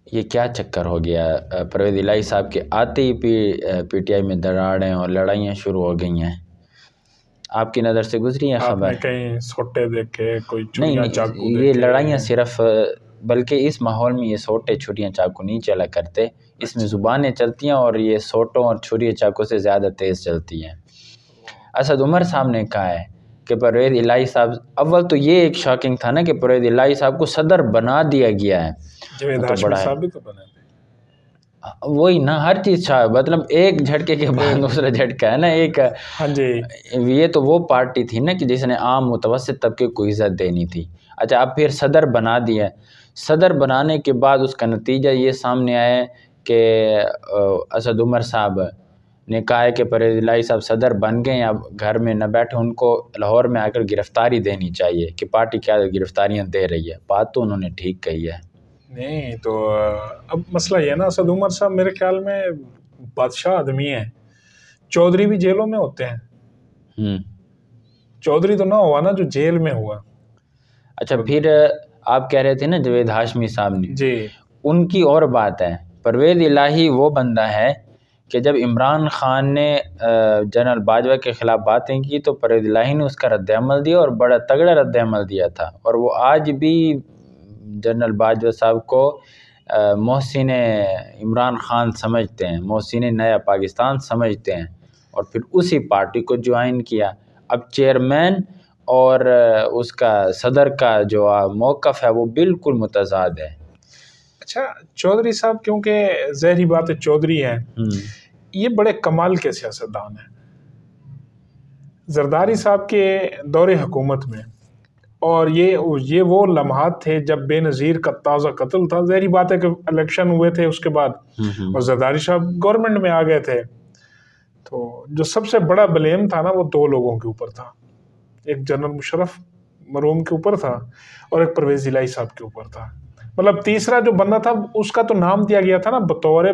ये क्या चक्कर हो गया? परवेज़ इलाही साहब के आते ही पीटीआई में दरारें और लड़ाइयाँ शुरू हो गई हैं। आपकी नज़र से गुजरी है आपने खबर? कहीं सोटे देखे, कोई नहीं छुरियां चाकू ये देखे? लड़ाइयाँ सिर्फ बल्कि इस माहौल में ये सोटे छुरियाँ चाकू नहीं चला करते, इसमें अच्छा। ज़ुबानें चलती हैं और ये सोटों और छुरी चाकू से ज़्यादा तेज़ चलती हैं। असद उमर साहब ने कहा है कि परवेज़ इलाही साहब, अव्वल तो ये एक शॉकिंग था ना कि परवेज़ इलाही साहब को सदर बना दिया गया है, जावेद तो हाशमी बड़ा है। साहब भी तो बने थे। वही ना, हर चीज़ मतलब एक झटके के बाद दूसरा झटका है ना। एक हाँ जी। ये तो वो पार्टी थी ना कि जिसने आम मुतवस्सित तबके को इज़्ज़त देनी थी। अच्छा, अब फिर सदर बना दिया। सदर बनाने के बाद उसका नतीजा ये सामने आया कि असद उमर साहब ने कहा है कि परवेज़ इलाही साहब सदर बन गए, अब घर में न बैठे, उनको लाहौर में आकर गिरफ़्तारी देनी चाहिए कि पार्टी क्या गिरफ़्तारियाँ दे रही है। बात तो उन्होंने ठीक कही है। नहीं तो अब मसला ये है ना, असद उमर साहब मेरे ख्याल में बादशाह आदमी है। चौधरी भी जेलों में होते हैं। चौधरी तो ना हुआ ना जो जेल में हुआ। अच्छा, फिर आप कह रहे थे ना जावेद हाशमी साहब ने जी। उनकी और बात है। परवेज़ इलाही वो बंदा है कि जब इमरान खान ने जनरल बाजवा के ख़िलाफ़ बातें की तो परवेज़ इलाही ने उसका रद्द-ए-अमल दिया और बड़ा तगड़ा रद्द-ए-अमल दिया था। और वो आज भी जनरल बाजवा साहब को मोहसिन इमरान खान समझते हैं, मोहसिन नया पाकिस्तान समझते हैं, और फिर उसी पार्टी को ज्वाइन किया। अब चेयरमैन और उसका सदर का जो मौक़िफ़ है वो बिल्कुल मुतज़ाद है। अच्छा, चौधरी साहब क्योंकि ज़ाहिर बात है चौधरी हैं, ये बड़े कमाल के सियासतदान हैं। जरदारी साहब के दौरे हुकूमत में, और ये वो लम्हात थे जब बेनज़ीर का ताज़ा कत्ल था। ज़ाहिर बात है कि इलेक्शन हुए थे उसके बाद और जरदारी साहब गवर्नमेंट में आ गए थे। तो जो सबसे बड़ा ब्लेम था ना वो दो लोगों के ऊपर था। एक जनरल मुशर्रफ मरहूम के ऊपर था और एक परवेज़ इलाही साहब के ऊपर था। मतलब तीसरा जो बंदा था उसका तो नाम दिया गया था ना बतौर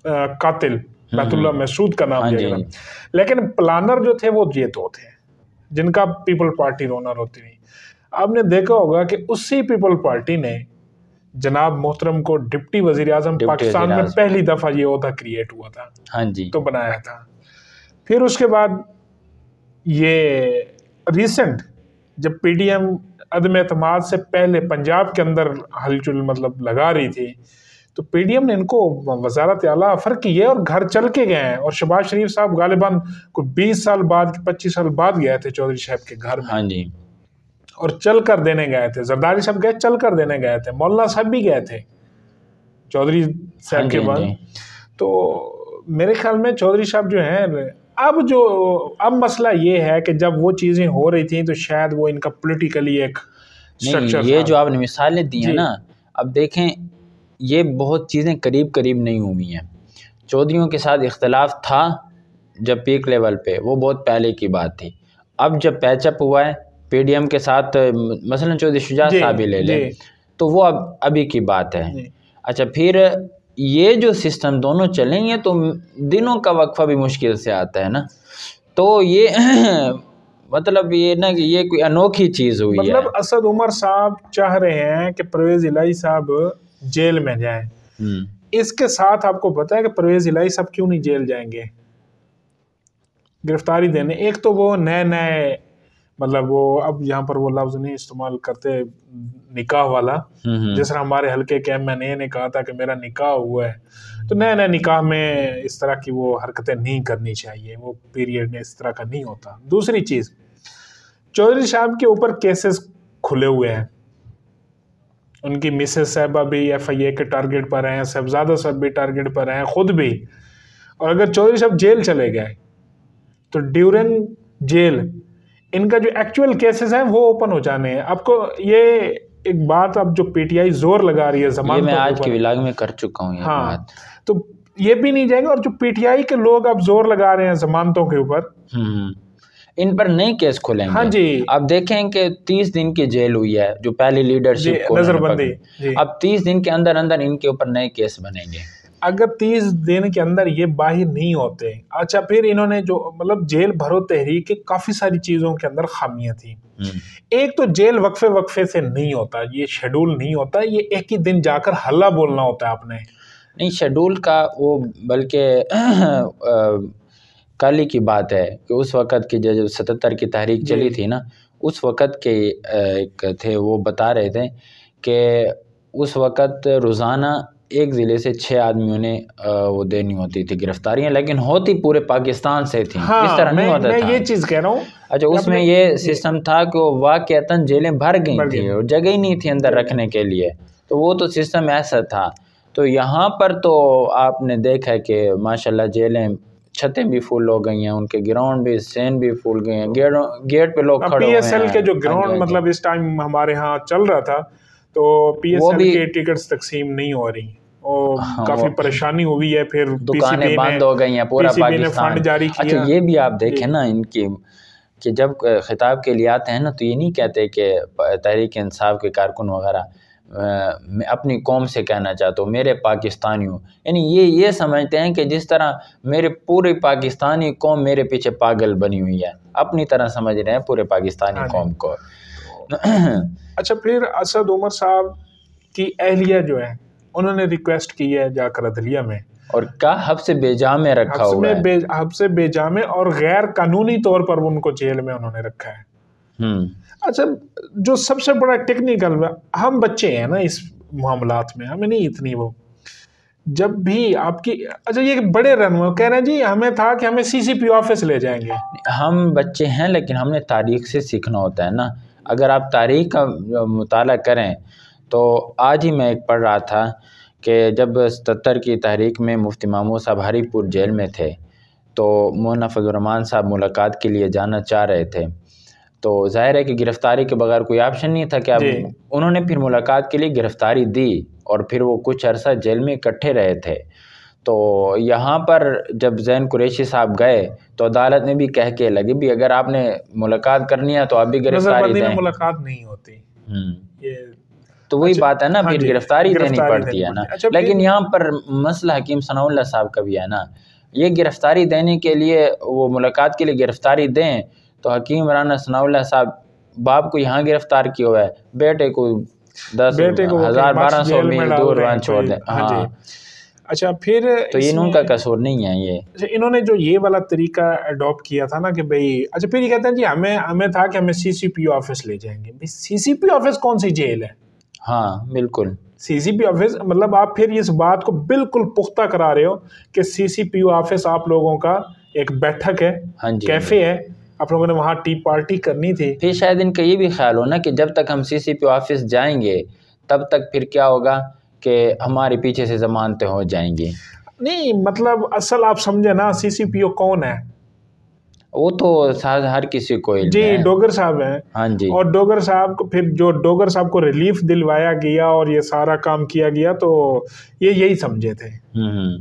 कातिल, बैतुल्ला महसूद का नाम दिया गया था, लेकिन प्लानर जो थे वो ये दो थे जिनका पीपल पार्टी रोना रोती रही। आपने देखा होगा कि उसी पीपल पार्टी ने जनाब मोहतरम को डिप्टी वजीर आजम पाकिस्तान में पहली दफा ये ओहदा क्रिएट हुआ था। हाँ जी। तो बनाया था। फिर उसके बाद ये रिसेंट जब पीडीएम अदम एतमाद से पहले पंजाब के अंदर हलचल मतलब लगा रही थी, तो पीडीएम ने इनको वजारत आला ऑफर की है और घर चल के गए हैं। और शहबाज शरीफ साहब गालिबन कोई 20 साल बाद 25 साल बाद गए थे चौधरी साहब के घर में। हाँ जी। और चल कर देने गए थे। जरदारी साहब गए, चल कर देने गए थे। मौलाना साहब भी गए थे चौधरी साहब के बाद। तो मेरे ख्याल में चौधरी साहब जो हैं, अब मसला ये है कि जब वो चीज़ें हो रही थी तो शायद वो इनका पॉलिटिकली एक स्ट्रक्चर ये था। जो आपने मिसालें दी हैं ना, अब देखें ये बहुत चीज़ें करीब करीब नहीं हुई हैं। चौधरियों के साथ इख्तलाफ था जब पीक लेवल पे, वो बहुत पहले की बात थी। अब जब पैचअप हुआ है पीडीएम के साथ, मसलन चौधरी शुजा साहब ही ले लें, तो वो अब अभी की बात है। अच्छा, फिर ये जो सिस्टम दोनों चलेंगे तो दिनों का वक्फा भी मुश्किल से आता है ना। तो ये मतलब ये ना कि ये कोई अनोखी चीज़ हुई है। मतलब असद उमर साहब चाह रहे हैं कि परवेज़ इलाही साहब जेल में जाएं। इसके साथ आपको पता है कि परवेज़ इलाही साहब क्यों नहीं जेल जाएंगे? गिरफ्तारी देने, एक तो वो नए मतलब वो अब यहाँ पर वो लफ्ज़ नहीं इस्तेमाल करते निकाह वाला, जिस तरह हमारे हल्के के MNA ने कहा था कि मेरा निकाह हुआ है, तो नए निकाह में इस तरह की वो हरकतें नहीं करनी चाहिए, वो पीरियड में इस तरह का नहीं होता। दूसरी चीज़, चौधरी साहब के ऊपर केसेस खुले हुए हैं। उनकी मिसेस साहबा भी FIA के टारगेट पर हैं, साहबजादा साहब भी टारगेट पर हैं, खुद भी। और अगर चौधरी साहब जेल चले गए तो ड्यूरिंग जेल इनका जो एक्चुअल केसेस हैं वो ओपन हो जाने हैं। आपको ये एक बात अब जो PTI जोर लगा रही है जमानतों के ऊपर, मैं आज के व्लॉग में कर चुका हूँ ये बात। तो ये भी नहीं जाएगा। और जो PTI के लोग अब जोर लगा रहे हैं जमानतों के ऊपर, इन पर नए केस खुलेंगे। हाँ जी। अब देखें कि 30 दिन की जेल हुई है जो पहली लीडरशिप को नजरबंदी, अब 30 दिन के अंदर अंदर इनके ऊपर नए केस बनेंगे। अगर 30 दिन के अंदर ये बाहर नहीं होते, अच्छा फिर इन्होंने जो मतलब जेल भरो तहरीक के काफी सारी चीजों के अंदर खामियां थी। एक तो जेल वक्फे वक्फे से नहीं होता, ये शेड्यूल नहीं होता, ये एक ही दिन जाकर हल्ला बोलना होता है आपने। नहीं शेड्यूल का वो बल्कि कल ही की बात है कि उस वक़्त की जब 77 की तहरीक चली थी ना, उस वक़्त के एक थे वो बता रहे थे कि उस वक़्त रोज़ाना एक ज़िले से 6 आदमियों ने वो देनी होती थी गिरफ्तारियां, लेकिन होती पूरे पाकिस्तान से थी। हाँ, इस तरह नहीं होता मैं था। ये चीज़ कह रहा हूँ। अच्छा, उसमें ये सिस्टम था कि वो वाक़अतन जेलें भर गई थी और जगह ही नहीं थी अंदर रखने के लिए, तो वो तो सिस्टम ऐसा था। तो यहाँ पर तो आपने देखा है कि माशाल्लाह जेलें छतें भी फुल हो गई हैं, उनके ग्राउंड भी स्टैंड भी फुल गए हैं, गेट पे लोग खड़े हुए हैं। PSL के जो ग्राउंड मतलब इस टाइम हमारे यहाँ चल रहा था, तो PSL के टिकट्स तकसीम नहीं हो रही और काफी परेशानी हुई है। फिर दुकानें बंद हो गई हैं पूरा पाकिस्तान। फंड जारी किया। अच्छा, ये भी आप देखें ना इनकी कि जब खिताब के लिए आते हैं ना, तो ये नहीं कहते कि तहरीक इंसाफ के कारकुन वगैरह मैं अपनी कौम से कहना चाहता हूँ, मेरे पाकिस्तानी हूँ, यानी ये समझते हैं कि जिस तरह मेरे पूरी पाकिस्तानी कौम मेरे पीछे पागल बनी हुई है, अपनी तरह समझ रहे हैं पूरे पाकिस्तानी कौम को। अच्छा, फिर असद उमर साहब की अहलिया जो है उन्होंने रिक्वेस्ट की है जाकर अदलिया में, और क्या हब्से बेजामे रखा हुआ है, हब्से बेजामे और गैर कानूनी तौर पर उनको जेल में उन्होंने रखा है। अच्छा, जो सबसे बड़ा टेक्निकल, हम बच्चे हैं ना इस मामलात में, हमें नहीं इतनी वो, जब भी आपकी अच्छा ये बड़े रन कह रहे हैं जी हमें था कि हमें CCP ऑफिस ले जाएंगे। हम बच्चे हैं लेकिन हमने तारीख से सीखना होता है ना। अगर आप तारीख का मुताला करें तो आज ही मैं एक पढ़ रहा था कि जब 77 की तहरीक में मुफ्ती महमूद साहब हरीपुर जेल में थे, तो मौलाना फजल रहमान साहब मुलाकात के लिए जाना चाह रहे थे, तो जाहिर है कि गिरफ़्तारी के बगैर कोई ऑप्शन नहीं था कि अब उन्होंने फिर मुलाकात के लिए गिरफ़्तारी दी और फिर वो कुछ अरसा जेल में इकट्ठे रहे थे। तो यहाँ पर जब ज़ैन कुरैशी साहब गए तो अदालत ने भी कह के लगी भी अगर आपने मुलाकात करनी है तो आप भी गिरफ़्तारी दें। मुलाकात नहीं होती ये तो वही बात है ना, फिर गिरफ़्तारी देनी पड़ती है ना। लेकिन यहाँ पर मसला हकीम सनाउल्लाह साहब का भी है ना, ये गिरफ़्तारी देने के लिए वो मुलाकात के लिए गिरफ़्तारी दें तो हकीम राना सनाउल्लाह साहब बाप को यहाँ गिरफ्तार किया हुआ है, बेटे को 10,000-1200 मील दूर वहाँ छोड़ दें। हाँ, अच्छा, फिर तो ये इनका कसूर नहीं है ये। अच्छा, इन्होंने जो ये वाला तरीका अडॉप्ट किया था ना कि भाई, अच्छा फिर ये कहते हैं जी हमें था कि हमें CCP ऑफिस ले जाएंगे। भाई CCP ऑफिस कौन सी जेल है? हाँ बिल्कुल, CCP ऑफिस मतलब आप फिर इस बात को बिल्कुल पुख्ता करा रहे हो कि CCP ऑफिस आप लोगों का एक बैठक है, कैफे है, आप लोगों ने वहाँ टी पार्टी करनी थी। फिर शायद इनका ये भी ख्याल हो ना कि जब तक हम CCP ऑफिस जाएंगे तब तक फिर क्या होगा कि हमारे पीछे से जमानतें हो जाएंगी। नहीं मतलब असल आप समझे ना, CCPO कौन है? वो तो हर किसी को जी डोगर साहब हैं। हाँ जी, और डोगर साहब को फिर जो डोगर साहब को रिलीफ दिलवाया गया और ये सारा काम किया गया, तो ये यही समझे थे।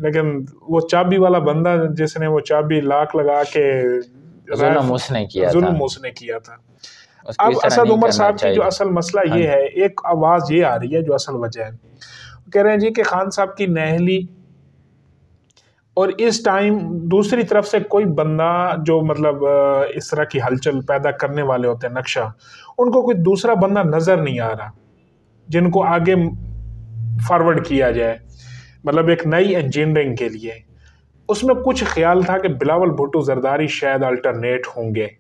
लेकिन वो चाबी वाला बंदा जिसने वो चाबी लाख लगा के जुल्म उसने किया था। अब असद उमर साहब की जो असल मसला ये है, एक आवाज ये आ रही है जो असल वजह है, कह रहे हैं जी कि खान साहब की नहली, और इस टाइम दूसरी तरफ से कोई बंदा जो मतलब इस तरह की हलचल पैदा करने वाले होते हैं, नक्शा, उनको कोई दूसरा बंदा नजर नहीं आ रहा जिनको आगे फॉरवर्ड किया जाए, मतलब एक नई इंजीनियरिंग के लिए। उसमें कुछ ख्याल था कि बिलावल भुट्टो जरदारी शायद अल्टरनेट होंगे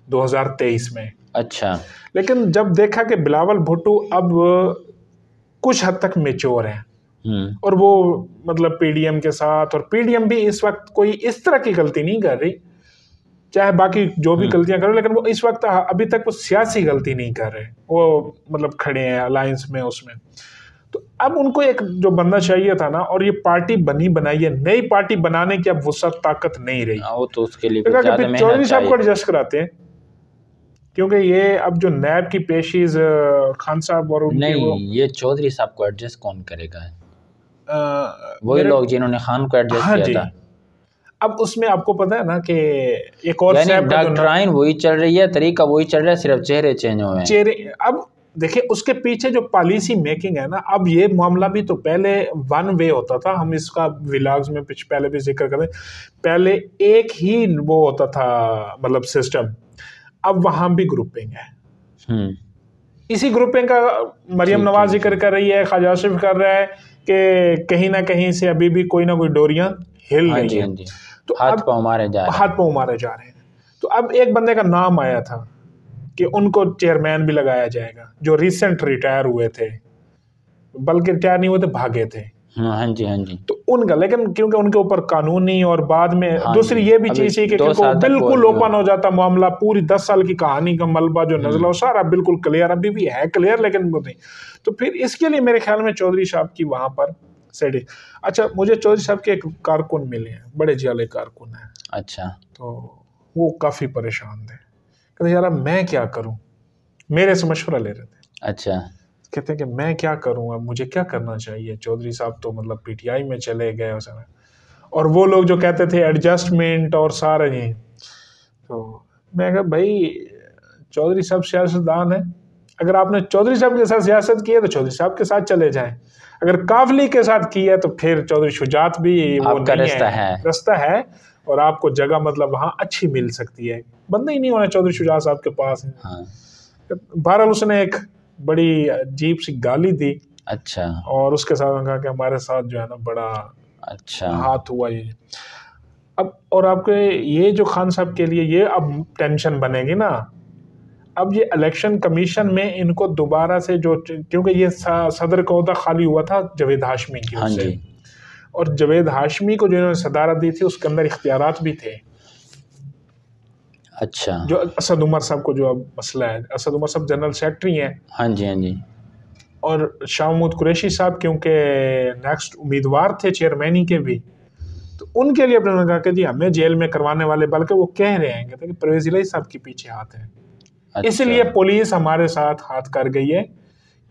2023 में। अच्छा, लेकिन जब देखा कि बिलावल भुट्टो अब कुछ हद तक मेच्योर है और वो मतलब PDM के साथ, और PDM भी इस वक्त कोई इस तरह की गलती नहीं कर रही, चाहे बाकी जो भी गलतियां करो, लेकिन वो इस वक्त अभी तक वो सियासी गलती नहीं कर रहे, वो मतलब खड़े हैं अलायंस में उसमें। तो अब उनको एक जो बंदा चाहिए था ना, और ये पार्टी बनी बनाई है, नई पार्टी बनाने की अब वसअत ताकत नहीं रही। वो तो उसके लिए चौधरी साहब को एडजस्ट कराते हैं, क्योंकि ये अब जो नैब की पेशीज खान साहब और नहीं, ये चौधरी साहब को एडजस्ट कौन करेगा? वही लोग जिन्होंने खान को एडजस्ट किया था। अब उसमें आपको पता है ना कि एक और डॉक्टराइन वही चल रही है, तरीका वही चल रहा है, सिर्फ चेहरे चेंज हुए हैं। चेहरे अब देखिए उसके पीछे जो पॉलिसी मेकिंग है ना, अब ये मामला भी तो पहले वन वे होता था, हम इसका विलाग्स में पहले भी जिक्र करें, पहले एक ही वो होता था मतलब सिस्टम, अब वहां भी ग्रुपिंग है। इसी ग्रुपिंग का मरियम नवाज जिक्र कर रही है, ख्वाजा आसिफ कर रहा है कि कहीं ना कहीं से अभी भी कोई ना कोई डोरियां हिल रही हैं, तो हाथ पांव मारे जा रहे हैं। तो अब एक बंदे का नाम आया था कि उनको चेयरमैन भी लगाया जाएगा, जो रिसेंट रिटायर हुए थे, बल्कि रिटायर नहीं हुए थे, भागे थे। हाँ जी। तो उनका, लेकिन क्योंकि उनके ऊपर कानूनी और बाद में दूसरी ये भी चीज थी कि बिल्कुल ओपन हो जाता मामला, पूरी 10 साल की कहानी का मलबा जो नजला हो सारा बिल्कुल क्लियर, अभी भी है क्लियर, लेकिन वो नहीं। तो फिर इसके लिए मेरे ख्याल में चौधरी साहब की वहां पर सेटिंग। अच्छा, मुझे चौधरी साहब के एक कारकुन मिले हैं, बड़े जियाले कारकुन हैं। अच्छा। तो वो काफी परेशान थे, कहते यार मैं क्या करूं, मेरे से मशवरा ले रहे थे। अच्छा। कहते हैं कि मैं क्या करूं, अब मुझे क्या करना चाहिए, चौधरी साहब तो मतलब पीटीआई में चले गए और वो लोग जो कहते थे एडजस्टमेंट और सारे ही। तो मैं कहा भाई चौधरी साहब सियासतदान है, अगर आपने चौधरी साहब के साथ सियासत की है तो चौधरी साहब के साथ चले जाएं, अगर काफली के साथ की है तो फिर चौधरी शुजात भी वो नहीं है, रास्ता है और आपको जगह मतलब वहां अच्छी मिल सकती है, बंदा ही नहीं होना चौधरी शुजात साहब के पास है। हाँ। बहरहाल उसने एक बड़ी अजीब सी गाली दी। अच्छा। और उसके साथ कहा कि हमारे साथ जो है ना बड़ा अच्छा हाथ हुआ ये। अब और आपके ये जो खान साहब के लिए ये अब टेंशन बनेगी ना, अब ये इलेक्शन कमीशन में इनको दोबारा से जो, क्योंकि ये सदर का ओहदा खाली हुआ था जवेद हाशमी की ओर से, और जवेद हाशमी को जो इन्होंने सदारत दी थी उसके अंदर इख्तियारात भी थे। अच्छा। जो असद उमर साहब को जो अब मसला है, असद उमर साहब जनरल सेक्रेटरी हैं। हाँ जी। और शाह महमूद कुरैशी साहब क्योंकि नेक्स्ट उम्मीदवार थे चेयरमैनी के भी, तो उनके लिए अपने कहा कि जी हमें जेल में करवाने वाले, बल्कि वो कह रहे हैं कहते कि परवेज इलाही साहब के पीछे हाथ है। अच्छा। इसलिए पुलिस हमारे साथ हाथ कर गई है,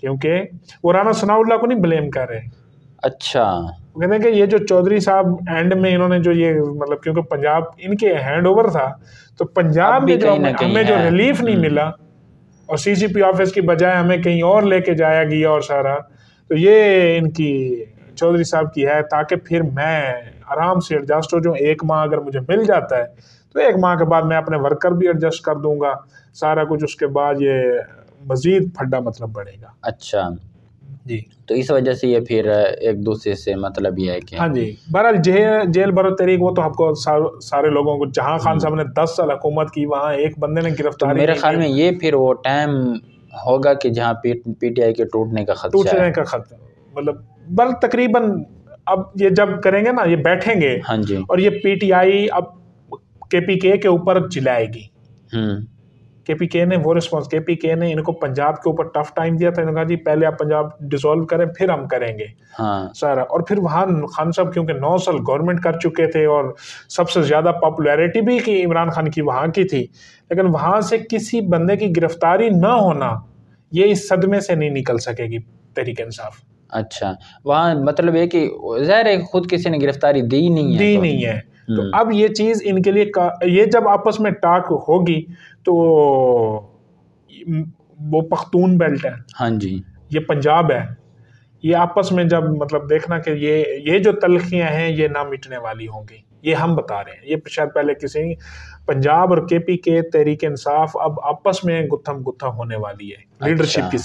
क्योंकि वो राना सनाउल्लाह को नहीं ब्लेम कर रहे। अच्छा। वो कहते हैं कि ये जो चौधरी साहब एंड में इन्होंने जो ये मतलब, क्योंकि पंजाब इनके हैंड ओवर था, तो पंजाब में जो हमें जो रिलीफ नहीं मिला और सीसीपी ऑफिस की बजाय हमें कहीं और लेके जाया गया और सारा, तो ये इनकी चौधरी साहब की है, ताकि फिर मैं आराम से एडजस्ट हो जाऊँ। 1 माह अगर मुझे मिल जाता है तो 1 माह के बाद मैं अपने वर्कर भी एडजस्ट कर दूंगा सारा कुछ, उसके बाद ये मजीद फड्डा मतलब बढ़ेगा। अच्छा जी। तो इस वजह से ये फिर एक दूसरे से मतलब ये है कि हाँ जी, बहरहाल जेल बरो तरीक वो तो आपको सारे लोगों को, जहाँ खान साहब ने 10 साल हुकूमत की वहाँ एक बंदे ने गिरफ्तारी, तो मेरे ख्याल में ये फिर वो टाइम होगा कि जहाँ पीटीआई के टूटने का खतरा मतलब बल तकरीबन अब ये जब करेंगे ना, ये बैठेंगे। हाँ जी। और ये पीटीआई अब केपीके के ऊपर चिल्लाएगी। केपीके ने वो रिस्पॉन्स, केपीके ने इनको पंजाब के ऊपर टफ टाइम दिया था, इन्होंने कहा जी पहले आप पंजाब डिसॉल्व करें फिर हम करेंगे। हाँ। सारा। और फिर वहाँ खान साहब क्योंकि 9 साल गवर्नमेंट कर चुके थे और सबसे ज़्यादा पॉपुलैरिटी भी की इमरान खान की वहाँ की थी, लेकिन वहाँ से किसी बंदे की गिरफ्तारी ना होना, ये इस सदमे से नहीं निकल सकेगी तहरीक इंसाफ। अच्छा, वहाँ मतलब है कि ज़ाहिर है खुद किसी ने गिरफ्तारी दी नहीं है। तो अब ये चीज़ इनके लिए ये जब आपस में टाक होगी तो वो पख्तून बेल्ट है, हाँ जी, ये पंजाब है, ये आपस में जब मतलब देखना कि ये जो तलखियां हैं ये ना मिटने वाली होंगी, ये हम बता रहे हैं। ये शायद पहले किसी पंजाब और केपी के तहरीक इंसाफ अब आपस में गुत्थम गुत्था होने वाली है लीडरशिप की।